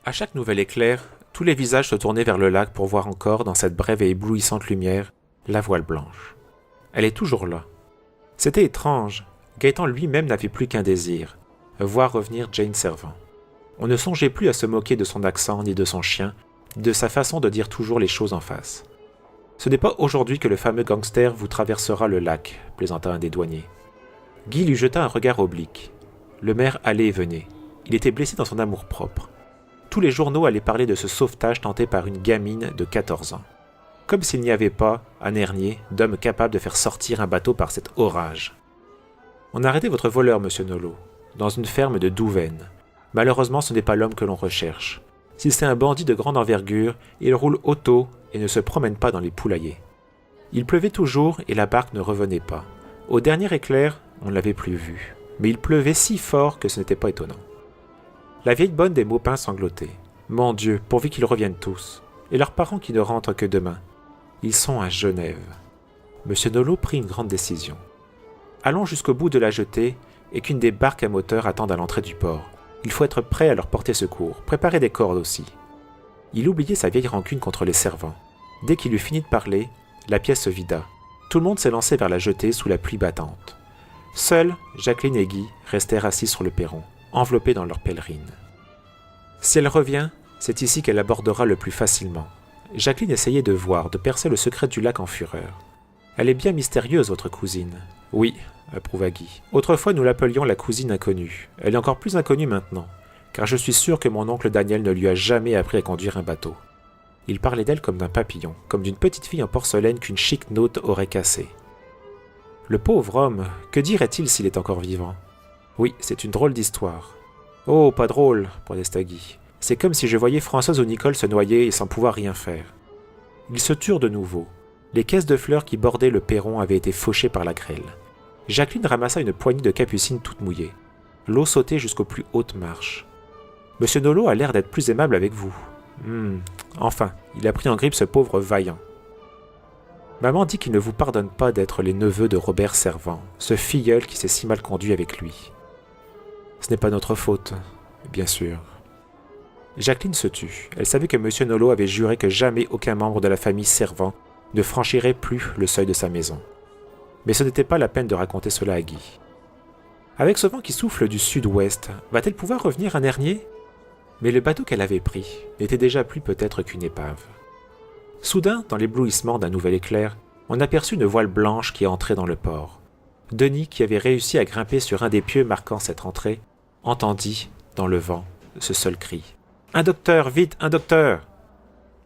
À chaque nouvel éclair, tous les visages se tournaient vers le lac pour voir encore, dans cette brève et éblouissante lumière, la voile blanche. Elle est toujours là. C'était étrange. Gaëtan lui-même n'avait plus qu'un désir, voir revenir Jane Servant. On ne songeait plus à se moquer de son accent ni de son chien, ni de sa façon de dire toujours les choses en face. Ce n'est pas aujourd'hui que le fameux gangster vous traversera le lac, plaisanta un des douaniers. Guy lui jeta un regard oblique. Le maire allait et venait. Il était blessé dans son amour-propre. Tous les journaux allaient parler de ce sauvetage tenté par une gamine de 14 ans. Comme s'il n'y avait pas, à Nernier, d'homme capable de faire sortir un bateau par cet orage. On a arrêté votre voleur, monsieur Nolot, dans une ferme de Douvaine. Malheureusement, ce n'est pas l'homme que l'on recherche. Si c'est un bandit de grande envergure, il roule auto et ne se promène pas dans les poulaillers. Il pleuvait toujours et la barque ne revenait pas. Au dernier éclair, on ne l'avait plus vu. Mais il pleuvait si fort que ce n'était pas étonnant. La vieille bonne des Maupin sanglotait. Mon Dieu, pourvu qu'ils reviennent tous. Et leurs parents qui ne rentrent que demain. Ils sont à Genève. Monsieur Nolot prit une grande décision. Allons jusqu'au bout de la jetée et qu'une des barques à moteur attende à l'entrée du port. Il faut être prêt à leur porter secours, préparer des cordes aussi. Il oubliait sa vieille rancune contre les servants. Dès qu'il eut fini de parler, la pièce se vida. Tout le monde s'est lancé vers la jetée sous la pluie battante. Seuls Jacqueline et Guy restèrent assis sur le perron, enveloppés dans leurs pèlerines. Si elle revient, c'est ici qu'elle abordera le plus facilement. Jacqueline essayait de voir, de percer le secret du lac en fureur. Elle est bien mystérieuse, votre cousine. Oui, approuva Guy. Autrefois, nous l'appelions la cousine inconnue. Elle est encore plus inconnue maintenant, car je suis sûr que mon oncle Daniel ne lui a jamais appris à conduire un bateau. Il parlait d'elle comme d'un papillon, comme d'une petite fille en porcelaine qu'une chic note aurait cassée. Le pauvre homme, que dirait-il s'il est encore vivant? Oui, c'est une drôle d'histoire. Oh, pas drôle, protesta Guy. C'est comme si je voyais Françoise ou Nicole se noyer et sans pouvoir rien faire. Ils se turent de nouveau. Les caisses de fleurs qui bordaient le perron avaient été fauchées par la grêle. Jacqueline ramassa une poignée de capucines toutes mouillées. L'eau sautait jusqu'aux plus hautes marches. Monsieur Nolot a l'air d'être plus aimable avec vous. Enfin, il a pris en grippe ce pauvre Vaillant. Maman dit qu'il ne vous pardonne pas d'être les neveux de Robert Servant, ce filleul qui s'est si mal conduit avec lui. Ce n'est pas notre faute, bien sûr. Jacqueline se tut. Elle savait que monsieur Nolot avait juré que jamais aucun membre de la famille Servant ne franchirait plus le seuil de sa maison. Mais ce n'était pas la peine de raconter cela à Guy. Avec ce vent qui souffle du sud-ouest, va-t-elle pouvoir revenir à Nernier? Mais le bateau qu'elle avait pris n'était déjà plus peut-être qu'une épave. Soudain, dans l'éblouissement d'un nouvel éclair, on aperçut une voile blanche qui entrait dans le port. Denis, qui avait réussi à grimper sur un des pieux marquant cette entrée, entendit, dans le vent, ce seul cri. « Un docteur, vite, un docteur !»